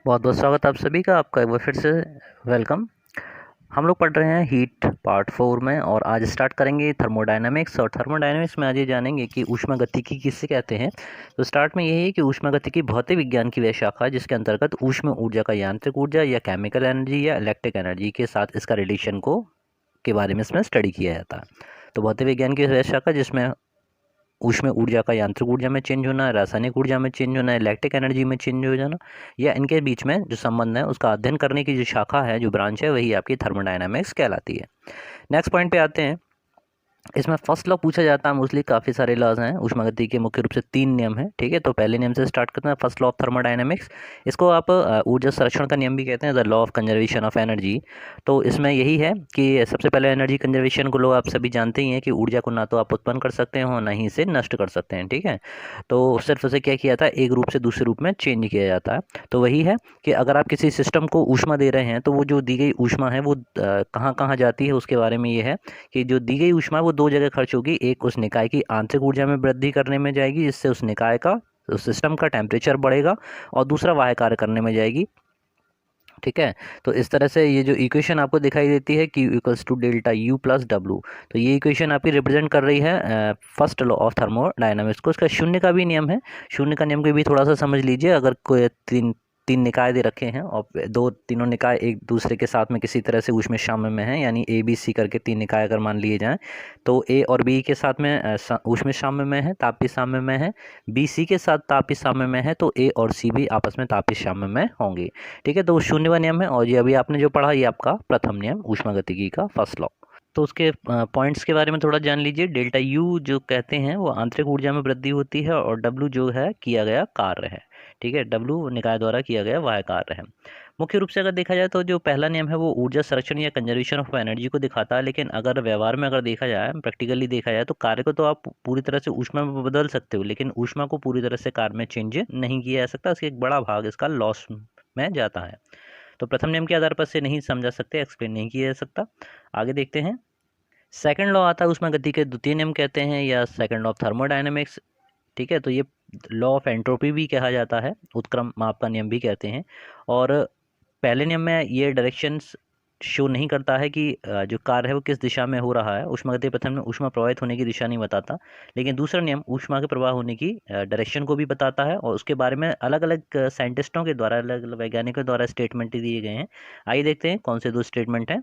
बहुत बहुत स्वागत आप सभी का। आपका एक बार फिर से वेलकम। हम लोग पढ़ रहे हैं हीट पार्ट 4 में, और आज स्टार्ट करेंगे थर्मोडायनामिक्स। और थर्मोडायनामिक्स में आज ये जानेंगे कि ऊष्मागतिकी किसे कहते हैं। तो स्टार्ट में यही है कि ऊष्मागतिकी भौतिक विज्ञान की वह शाखा है जिसके अंतर्गत ऊष्मा ऊर्जा का यांत्रिक ऊर्जा या केमिकल एनर्जी या इलेक्ट्रिक एनर्जी के साथ इसका रिलेशन को के बारे में इसमें स्टडी किया जाता है। तो भौतिक विज्ञान की वह शाखा जिसमें ऊष्मा ऊर्जा का यांत्रिक ऊर्जा में चेंज होना, रासायनिक ऊर्जा में चेंज होना, इलेक्ट्रिक एनर्जी में चेंज हो जाना, या इनके बीच में जो संबंध है उसका अध्ययन करने की जो शाखा है, जो ब्रांच है, वही आपकी थर्मोडायनामिक्स कहलाती है। नेक्स्ट पॉइंट पे आते हैं। इसमें फर्स्ट लॉ पूछा जाता है मोस्टली। काफ़ी सारे लॉज हैं ऊष्मागतिकी के, मुख्य रूप से 3 नियम हैं। ठीक है, तो पहले नियम से स्टार्ट करते हैं, फर्स्ट लॉ ऑफ थर्मोडायनामिक्स। इसको आप ऊर्जा संरक्षण का नियम भी कहते हैं, the law of conservation of energy. तो इसमें यही है कि सबसे पहले एनर्जी कंजर्वेशन को लो, आप सभी जानते ही हैं कि ऊर्जा को ना तो आप उत्पन्न कर सकते हो ना ही इसे नष्ट कर सकते हैं। ठीक है, तो सिर्फ उसे क्या किया जाता है, एक रूप से दूसरे रूप में चेंज किया जाता है। तो वही है कि अगर आप किसी सिस्टम को ऊष्मा दे रहे हैं तो वो जो दी गई ऊष्मा है वो कहाँ कहाँ जाती है, उसके बारे में ये है कि जो दी गई ऊष्मा वो 2 जगह खर्च होगी। एक उस निकाय की आंतरिक ऊर्जा में वृद्धि करने में जाएगी, जिससे उस निकाय का, उस सिस्टम का टेम्परेचर बढ़ेगा, और दूसरा बाह्य कार्य करने में जाएगी। ठीक है, तो इस तरह से ये जो इक्वेशन आपको दिखाई देती है Q equals to delta U plus W, तो ये इक्वेशन आपकी रिप्रेजेंट कर रही है फर्स्ट लॉ ऑफ थर्मोडायनामिक्स को। इसका शून्य का भी नियम है। शून्य का नियम को भी थोड़ा सा समझ लीजिए। अगर कोई तीन तीन निकाय दे रखे हैं और तीनों निकाय एक दूसरे के साथ में किसी तरह से ऊष्मा साम्य में है, यानी A B C करके 3 निकाय अगर मान लिए जाएं, तो A और B के साथ में ऊष्मा साम्य में है, तापीय साम्य में है। B C के साथ तापीय साम्य में है, तो A और C भी आपस में तापीय साम्य में होंगे। ठीक है, तो वो शून्यवा नियम है, और ये अभी आपने जो पढ़ा ये आपका प्रथम नियम ऊष्मागतिकी का फर्स्ट लॉ। तो उसके पॉइंट्स के बारे में थोड़ा जान लीजिए। डेल्टा यू जो कहते हैं वो आंतरिक ऊर्जा में वृद्धि होती है, और डब्ल्यू जो है किया गया कार्य है। ठीक है, डब्ल्यू निकाय द्वारा किया गया वह कार्य है। मुख्य रूप से अगर देखा जाए तो जो पहला नियम है वो ऊर्जा संरक्षण या कंजर्वेशन ऑफ एनर्जी को दिखाता है, लेकिन अगर व्यवहार में अगर देखा जाए, प्रैक्टिकली देखा जाए, तो कार्य को तो आप पूरी तरह से ऊष्मा में बदल सकते हो, लेकिन ऊष्मा को पूरी तरह से कार्य में चेंज नहीं किया जा सकता। इसका एक बड़ा भाग इसका लॉस में जाता है। तो प्रथम नियम के आधार पर से नहीं समझा सकते, एक्सप्लेन नहीं किया जा सकता। आगे देखते हैं। सेकंड लॉ आता है ऊष्मागतिकी के द्वितीय नियम कहते हैं, या सेकंड लॉ ऑफ थर्मोडायनेमिक्स। ठीक है, तो ये लॉ ऑफ एंट्रोपी भी कहा जाता है, उत्क्रम माप का नियम भी कहते हैं। और पहले नियम में ये डायरेक्शंस शो नहीं करता है कि जो कार्य है वो किस दिशा में हो रहा है। ऊष्मागतिकी प्रथम में ऊष्मा प्रवाहित होने की दिशा नहीं बताता, लेकिन दूसरा नियम ऊष्मा के प्रवाह होने की डायरेक्शन को भी बताता है, और उसके बारे में अलग अलग साइंटिस्टों के द्वारा, अलग अलग वैज्ञानिकों द्वारा स्टेटमेंट दिए गए हैं। आइए देखते हैं कौन से 2 स्टेटमेंट हैं।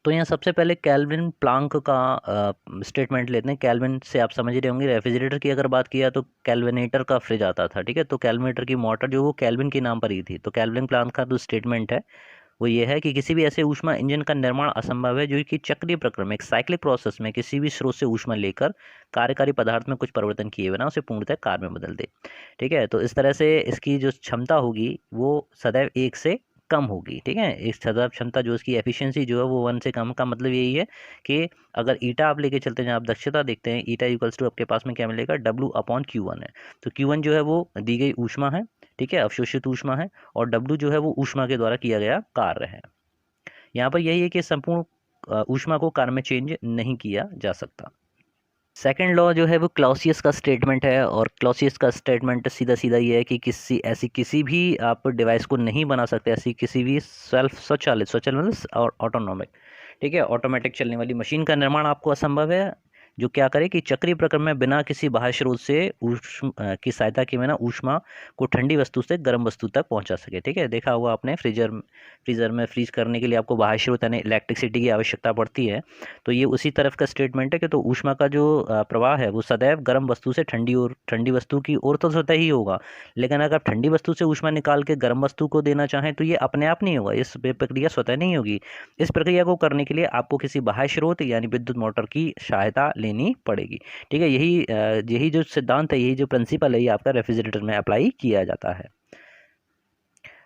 तो यहाँ सबसे पहले केल्विन प्लांक का स्टेटमेंट लेते हैं। केल्विन से आप समझ रहे होंगे, रेफ्रिजरेटर की अगर बात किया तो केल्विनेटर का फ्रिज आता था। ठीक है, तो केल्विनेटर की मोटर जो वो केल्विन के नाम पर ही थी। तो केल्विन प्लांक का जो स्टेटमेंट है वो ये है कि किसी भी ऐसे ऊष्मा इंजन का निर्माण असंभव है जो कि चक्रीय प्रक्रम, एक साइक्लिक प्रोसेस में किसी भी स्रोत से ऊष्मा लेकर कार्यकारी पदार्थ में कुछ परिवर्तन किए बिना उसे पूर्णतः कार्य में बदल दे। ठीक है, तो इस तरह से इसकी जो क्षमता होगी वो सदैव 1 से कम होगी। ठीक है, इस सदैव क्षमता जो इसकी एफिशिएंसी जो है वो 1 से कम का मतलब यही है कि अगर ईटा आप लेके चलते हैं, आप दक्षता देखते हैं, ईटा इक्वल्स टू आपके पास में क्या मिलेगा, W/Q1 है। तो Q1 जो है वो दी गई ऊष्मा है। ठीक है, अवशोषित ऊष्मा है, और W जो है वो ऊष्मा के द्वारा किया गया कार्य है। यहाँ पर यही है कि संपूर्ण ऊष्मा को कार्य में चेंज नहीं किया जा सकता। सेकंड लॉ जो है वो क्लॉसियस का स्टेटमेंट है, और क्लॉसियस का स्टेटमेंट सीधा सीधा ये है कि किसी भी आप डिवाइस को नहीं बना सकते, ऐसी किसी भी स्वचालित मतलब और ऑटोनॉमिक, ठीक है, ऑटोमेटिक चलने वाली मशीन का निर्माण आपको असंभव है जो क्या करे कि चक्रीय प्रक्रम में बिना किसी बाह्य स्रोत से ऊष्मा की सहायता के बिना ऊष्मा को ठंडी वस्तु से गर्म वस्तु तक पहुंचा सके। ठीक है, देखा होगा आपने फ्रीजर में फ्रीज करने के लिए आपको बाह्य स्रोत यानी इलेक्ट्रिसिटी की आवश्यकता पड़ती है। तो ये उसी तरफ का स्टेटमेंट है कि तो ऊष्मा का जो प्रवाह है वो सदैव गर्म वस्तु से ठंडी वस्तु की ओर तो स्वतः ही होगा, लेकिन अगर आप ठंडी वस्तु से ऊष्मा निकाल के गर्म वस्तु को देना चाहें तो ये अपने आप नहीं होगा, इस प्रक्रिया स्वतः नहीं होगी। इस प्रक्रिया को करने के लिए आपको किसी बाह्य स्रोत यानी विद्युत मोटर की सहायता लेनी पड़ेगी। ठीक है, यही जो सिद्धांत है, यही जो प्रिंसिपल है, ये आपका रेफ्रिजरेटर में अप्लाई किया जाता है।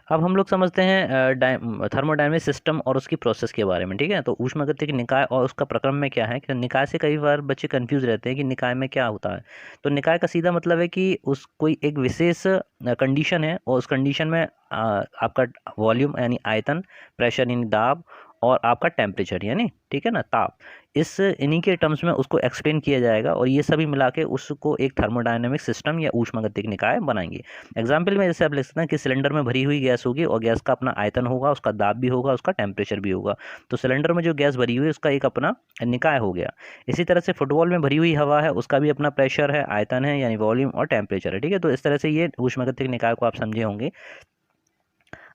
अब हम लोग समझते हैं थर्मोडायनेमिक सिस्टम और उसकी प्रोसेस के बारे में। ठीक है, तो ऊष्मागतिकी निकाय और उसका प्रक्रम में क्या है कि निकाय से कई बार बच्चे कंफ्यूज रहते हैं कि निकाय में क्या होता है। तो निकाय का सीधा मतलब है कि उस कोई एक विशेष कंडीशन है, और उस कंडीशन में आपका वॉल्यूम यानी आयतन, प्रेशर यानी दाब, और आपका टेम्परेचर यानी ठीक है ना ताप, इस इन्हीं के टर्म्स में उसको एक्सप्लेन किया जाएगा और ये सभी मिला के उसको एक थर्मोडायनेमिक सिस्टम या ऊष्मागतिक निकाय बनाएंगे। एग्जाम्पल में जैसे आप लिख सकते हैं कि सिलेंडर में भरी हुई गैस होगी और गैस का अपना आयतन होगा, उसका दाब भी होगा, उसका टेम्परेचर भी होगा। तो सिलेंडर में जो गैस भरी हुई है उसका एक अपना निकाय हो गया। इसी तरह से फुटबॉल में भरी हुई हवा है, उसका भी अपना प्रेशर है, आयतन है यानी वॉल्यूम और टेम्परेचर है। ठीक है, तो इस तरह से ये ऊष्मागतिक निकाय को आप समझे होंगे।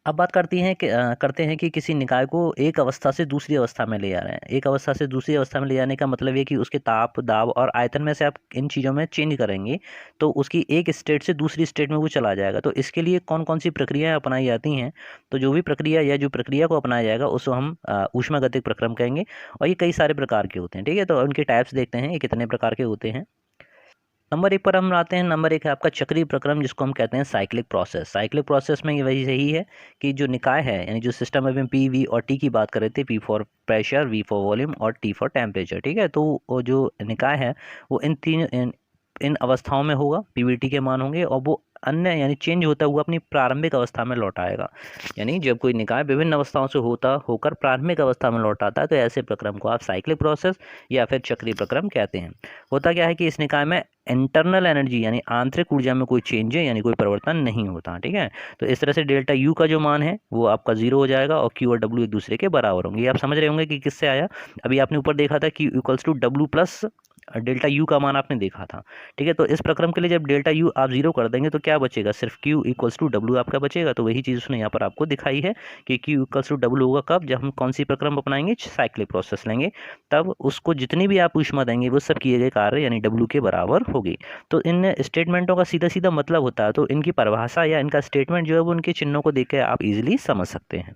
अब बात करते हैं कि किसी निकाय को एक अवस्था से दूसरी अवस्था में ले जा रहे हैं। एक अवस्था से दूसरी अवस्था में ले जाने का मतलब ये कि उसके ताप, दाब और आयतन में से आप इन चीज़ों में चेंज करेंगे तो उसकी एक स्टेट से दूसरी स्टेट में वो चला जाएगा। तो इसके लिए कौन कौन सी प्रक्रियाएं अपनाई जाती हैं, तो जो भी प्रक्रिया या जो प्रक्रिया को अपनाया जाएगा उसको हम ऊष्मागतिक प्रक्रम कहेंगे। और ये कई सारे प्रकार के होते हैं। ठीक है, तो उनके टाइप्स देखते हैं ये कितने प्रकार के होते हैं। नंबर 1 पर हम आते हैं। नंबर 1 है आपका चक्रीय प्रक्रम, जिसको हम कहते हैं साइक्लिक प्रोसेस। साइक्लिक प्रोसेस में ये वही सही है कि जो निकाय है यानी जो सिस्टम में पी, वी और टी की बात कर रहे थे, P for pressure, V for volume और टी फॉर टेम्परेचर। ठीक है, तो वो जो निकाय है वो इन अवस्थाओं में होगा, पीवीटी के मान होंगे और वो अन्य यानी चेंज होता हुआ अपनी प्रारंभिक अवस्था में लौट आएगा। यानी जब कोई निकाय विभिन्न अवस्थाओं से होकर प्रारंभिक अवस्था में लौट आता है तो ऐसे प्रक्रम को आप साइक्लिक प्रोसेस या फिर चक्रीय प्रक्रम कहते हैं। होता क्या है कि इस निकाय में इंटरनल एनर्जी यानी आंतरिक ऊर्जा में कोई चेंज है यानी कोई परिवर्तन नहीं होता। ठीक है, तो इस तरह से डेल्टा यू का जो मान है वो आपका 0 हो जाएगा और क्यू और डब्ल्यू एक दूसरे के बराबर होंगे। ये आप समझ रहे होंगे कि किससे आया। अभी आपने ऊपर देखा था कि equals to W plus delta U का मान आपने देखा था। ठीक है, तो इस प्रक्रम के लिए जब डेल्टा यू आप 0 कर देंगे तो क्या बचेगा, सिर्फ क्यू इक्वल्स टू डब्ल्यू आपका बचेगा। तो वही चीज़ उसने यहाँ पर आपको दिखाई है कि क्यू इक्वल्स टू डब्ल्यू होगा कब, जब हम कौन सी प्रक्रम अपनाएंगे, साइक्लिक प्रोसेस लेंगे, तब उसको जितनी भी आप ऊष्मा देंगे वो सब किए गए कार्य यानी डब्ल्यू के बराबर होगी। तो इन स्टेटमेंटों का सीधा सीधा मतलब होता है, तो इनकी परिभाषा या इनका स्टेटमेंट जो है वो उनके चिन्हों को देख के आप इजीली समझ सकते हैं।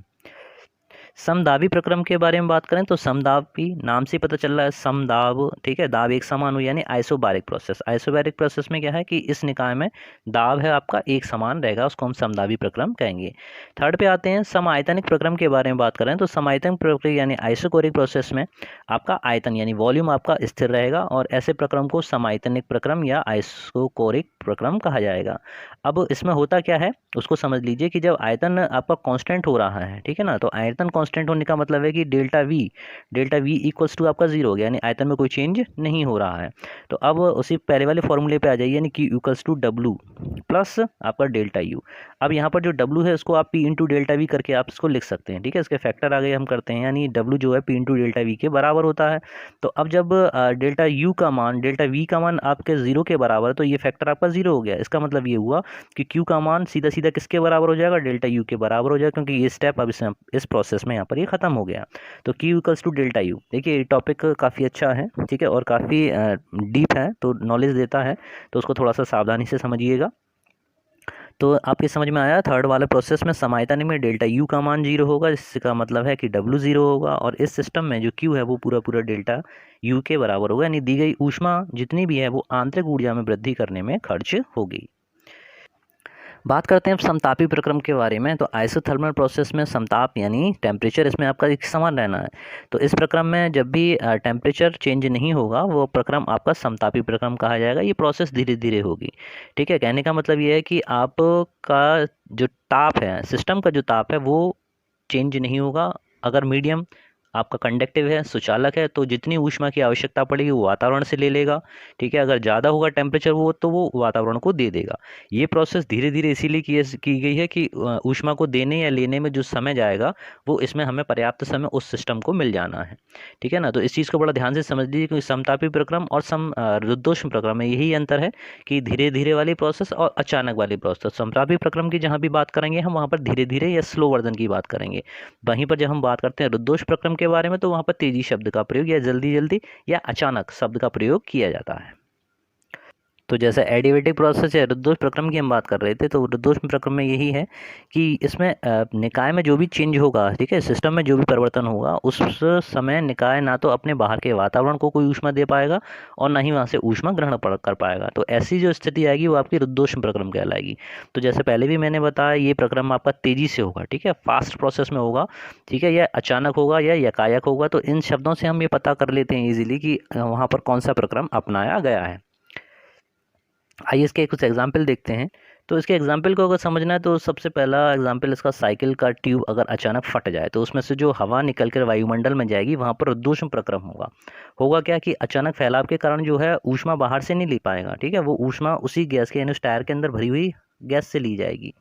समदाबी प्रक्रम के बारे में बात करें तो समदाबी नाम से पता चल रहा है, समदाब। ठीक है, दाब एक समान हो यानी आइसोबारिक प्रोसेस। आइसोबारिक प्रोसेस में क्या है कि इस निकाय में दाब है आपका एक समान रहेगा, उसको हम समदाबी प्रक्रम कहेंगे। थर्ड पे आते हैं समायतनिक प्रक्रम के बारे में बात करें तो समायतनिक प्रक्रिया यानी आइसोकोरिक प्रोसेस में आपका आयतन यानी वॉल्यूम आपका स्थिर रहेगा और ऐसे प्रक्रम को समायतनिक प्रक्रम या आइसोकोरिक प्रक्रम कहा जाएगा। अब इसमें होता क्या है उसको समझ लीजिए कि जब आयतन आपका कांस्टेंट हो रहा है, ठीक है ना, तो आयतन कांस्टेंट होने का मतलब है कि डेल्टा वी इक्वल्स टू आपका 0 हो गया यानी आयतन में कोई चेंज नहीं हो रहा है। तो अब उसी पहले वाले फॉर्मूले पे आ जाइए यानी कि इक्वल्स टू डब्ल्यू प्लस आपका डेल्टा यू। अब यहाँ पर जो डब्ल्यू है उसको आप पी इंटू डेल्टा वी करके आप इसको लिख सकते हैं। ठीक है, इसके फैक्टर आगे हम करते हैं यानी डब्ल्यू जो है पी इंटू डेल्टा वी के बराबर होता है। तो अब जब डेल्टा वी का मान आपके 0 के बराबर है तो ये फैक्टर आपका 0 हो गया। इसका मतलब ये हुआ कि Q का मान सीधा सीधा किसके बराबर हो जाएगा, डेल्टा U के बराबर हो जाएगा, क्योंकि ये स्टेप अब इस प्रोसेस में यहाँ पर ये खत्म हो गया। तो Q equals to delta U। देखिए ये टॉपिक काफ़ी अच्छा है, ठीक है, और काफ़ी डीप है, तो नॉलेज देता है, तो उसको थोड़ा सा सावधानी से समझिएगा। तो आपके समझ में आया, थर्ड वाले प्रोसेस में समायतन में डेल्टा यू का मान 0 होगा, इसका मतलब है कि डब्ल्यू 0 होगा और इस सिस्टम में जो क्यू है वो पूरा पूरा डेल्टा यू के बराबर होगा, यानी दी गई ऊष्मा जितनी भी है वो आंतरिक ऊर्जा में वृद्धि करने में खर्च होगी। बात करते हैं अब समतापी प्रक्रम के बारे में। तो आइसोथर्मल प्रोसेस में समताप यानी टेम्परेचर इसमें आपका एक समान रहना है। तो इस प्रक्रम में जब भी टेम्परेचर चेंज नहीं होगा वो प्रक्रम आपका समतापी प्रक्रम कहा जाएगा। ये प्रोसेस धीरे धीरे होगी। ठीक है, कहने का मतलब ये है कि आपका जो ताप है, सिस्टम का जो ताप है वो चेंज नहीं होगा। अगर मीडियम आपका कंडक्टिव है, सुचालक है, तो जितनी ऊष्मा की आवश्यकता पड़ेगी वो वातावरण से ले लेगा। ठीक है, अगर ज़्यादा होगा टेम्परेचर वो तो वो वातावरण को दे देगा। ये प्रोसेस धीरे धीरे इसीलिए की गई है कि ऊष्मा को देने या लेने में जो समय जाएगा वो इसमें हमें पर्याप्त समय उस सिस्टम को मिल जाना है। ठीक है ना, तो इस चीज़ को बड़ा ध्यान से समझ लीजिए कि समतापी प्रक्रम और रुद्धोष्म प्रक्रम में यही अंतर है कि धीरे धीरे वाली प्रोसेस और अचानक वाली प्रोसेस। समतापी प्रक्रम की जहाँ भी बात करेंगे हम वहाँ पर धीरे धीरे या स्लो वर्जन की बात करेंगे। वहीं पर जब हम बात करते हैं रुद्धोष्म प्रक्रम के बारे में तो वहाँ पर तेजी शब्द का प्रयोग या जल्दी जल्दी या अचानक शब्द का प्रयोग किया जाता है। तो जैसे एडिवेटिव प्रोसेस या रुद्धोष्म प्रक्रम की हम बात कर रहे थे, तो रुद्धोष्म प्रक्रम में यही है कि इसमें निकाय में जो भी चेंज होगा, ठीक है, सिस्टम में जो भी परिवर्तन होगा उस समय निकाय ना तो अपने बाहर के वातावरण को कोई ऊष्मा दे पाएगा और ना ही वहाँ से ऊष्मा ग्रहण कर पाएगा। तो ऐसी जो स्थिति आएगी वो आपकी रुद्धोष्म प्रक्रम कहलाएगी। तो जैसे पहले भी मैंने बताया ये प्रक्रम आपका तेजी से होगा, ठीक है, फास्ट प्रोसेस में होगा, ठीक है, या अचानक होगा या यकायक होगा। तो इन शब्दों से हम ये पता कर लेते हैं इजीली कि वहाँ पर कौन सा प्रक्रम अपनाया गया है। आइए इसके कुछ एग्जाम्पल देखते हैं। तो इसके एग्जाम्पल को अगर समझना है तो सबसे पहला एग्जाम्पल इसका साइकिल का ट्यूब अगर अचानक फट जाए तो उसमें से जो हवा निकल कर वायुमंडल में जाएगी वहाँ पर रुद्धोष्म प्रक्रम होगा। होगा क्या कि अचानक फैलाव के कारण जो है ऊष्मा बाहर से नहीं ले पाएगा, ठीक है, वो ऊष्मा उसी गैस के यानी उस टायर के अंदर भरी हुई गैस से ली जाएगी।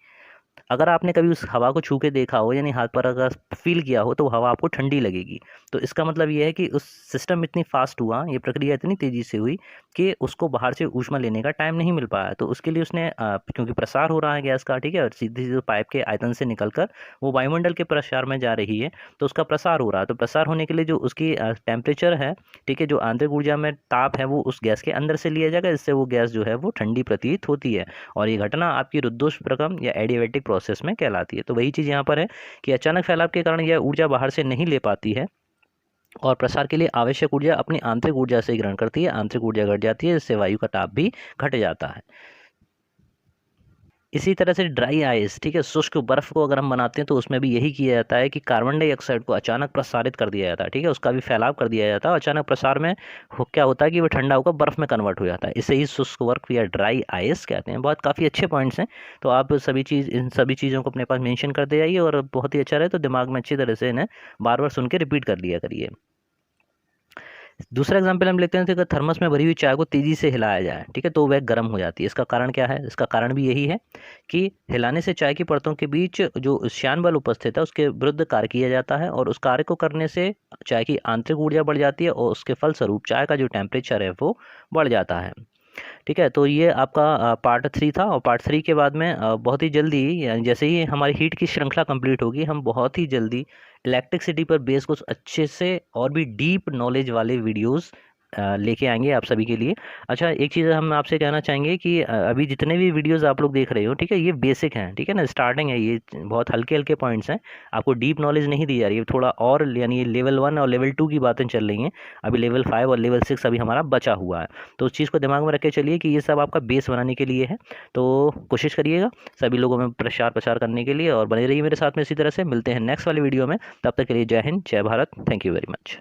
अगर आपने कभी उस हवा को छू के देखा हो यानी हाथ पर अगर फील किया हो तो वो हवा आपको ठंडी लगेगी। तो इसका मतलब ये है कि उस सिस्टम इतनी फास्ट हुआ, ये प्रक्रिया इतनी तेज़ी से हुई कि उसको बाहर से ऊष्मा लेने का टाइम नहीं मिल पाया। तो उसके लिए उसने क्योंकि प्रसार हो रहा है गैस का, ठीक है, और सीधी सीधे पाइप के आयतन से निकलकर वो वायुमंडल के प्रसार में जा रही है, तो उसका प्रसार हो रहा है। तो प्रसार होने के लिए जो उसकी टेम्परेचर है, ठीक है, जो आंतरिक ऊर्जा में ताप है वो उस गैस के अंदर से लिया जाएगा, जिससे वो गैस जो है वो ठंडी प्रतीत होती है। और ये घटना आपकी रुद्धोष्म प्रक्रम या एडियाबैटिक प्रोसेस में कहलाती है। तो वही चीज़ यहाँ पर है कि अचानक फैलाव के कारण यह ऊर्जा बाहर से नहीं ले पाती है और प्रसार के लिए आवश्यक ऊर्जा अपनी आंतरिक ऊर्जा से ग्रहण करती है। आंतरिक ऊर्जा घट जाती है, जिससे वायु का ताप भी घट जाता है। इसी तरह से ड्राई आइस, ठीक है, शुष्क बर्फ को अगर हम बनाते हैं तो उसमें भी यही किया जाता है कि कार्बन डाइऑक्साइड को अचानक प्रसारित कर दिया जाता है, ठीक है, उसका भी फैलाव कर दिया जाता है। अचानक प्रसार में क्या होता है कि वो ठंडा होकर बर्फ में कन्वर्ट हो जाता है। इसे ही शुष्क बर्फ या ड्राई आइस कहते हैं। बहुत काफ़ी अच्छे पॉइंट्स हैं, तो आप इन सभी चीज़ों को अपने पास मेंशन करते जाइए और बहुत ही अच्छा रहे तो दिमाग में अच्छी तरह से इन्हें बार बार सुन के रिपीट कर लिया करिए। दूसरा एग्जाम्पल हम लेते हैं कि अगर थर्मस में भरी हुई चाय को तेज़ी से हिलाया जाए, ठीक है, तो वह गर्म हो जाती है। इसका कारण क्या है? इसका कारण भी यही है कि हिलाने से चाय की परतों के बीच जो श्यान बल उपस्थित है उसके विरुद्ध कार्य किया जाता है और उस कार्य को करने से चाय की आंतरिक ऊर्जा बढ़ जाती है और उसके फलस्वरूप चाय का जो टेम्परेचर है वो बढ़ जाता है। ठीक है, तो ये आपका पार्ट 3 था और पार्ट 3 के बाद में बहुत ही जल्दी यानी जैसे ही हमारी हीट की श्रृंखला कंप्लीट होगी हम बहुत ही जल्दी इलेक्ट्रिसिटी पर बेस कुछ अच्छे से और भी डीप नॉलेज वाले वीडियोस लेके आएंगे आप सभी के लिए। अच्छा, एक चीज़ हम आपसे कहना चाहेंगे कि अभी जितने भी वीडियोस आप लोग देख रहे हो, ठीक है, ये बेसिक हैं, ठीक है ना, स्टार्टिंग है, ये बहुत हल्के हल्के पॉइंट्स हैं, आपको डीप नॉलेज नहीं दी जा रही है, थोड़ा और यानी लेवल 1 और लेवल 2 की बातें चल रही हैं। अभी लेवल 5 और लेवल 6 अभी हमारा बचा हुआ है। तो उस चीज़ को दिमाग में रख के चलिए कि ये सब आपका बेस बनाने के लिए है। तो कोशिश करिएगा सभी लोगों में प्रचार प्रसार करने के लिए और बने रहिए मेरे साथ में। इसी तरह से मिलते हैं नेक्स्ट वाली वीडियो में, तब तक के लिए जय हिंद, जय Bharat, thank you very much.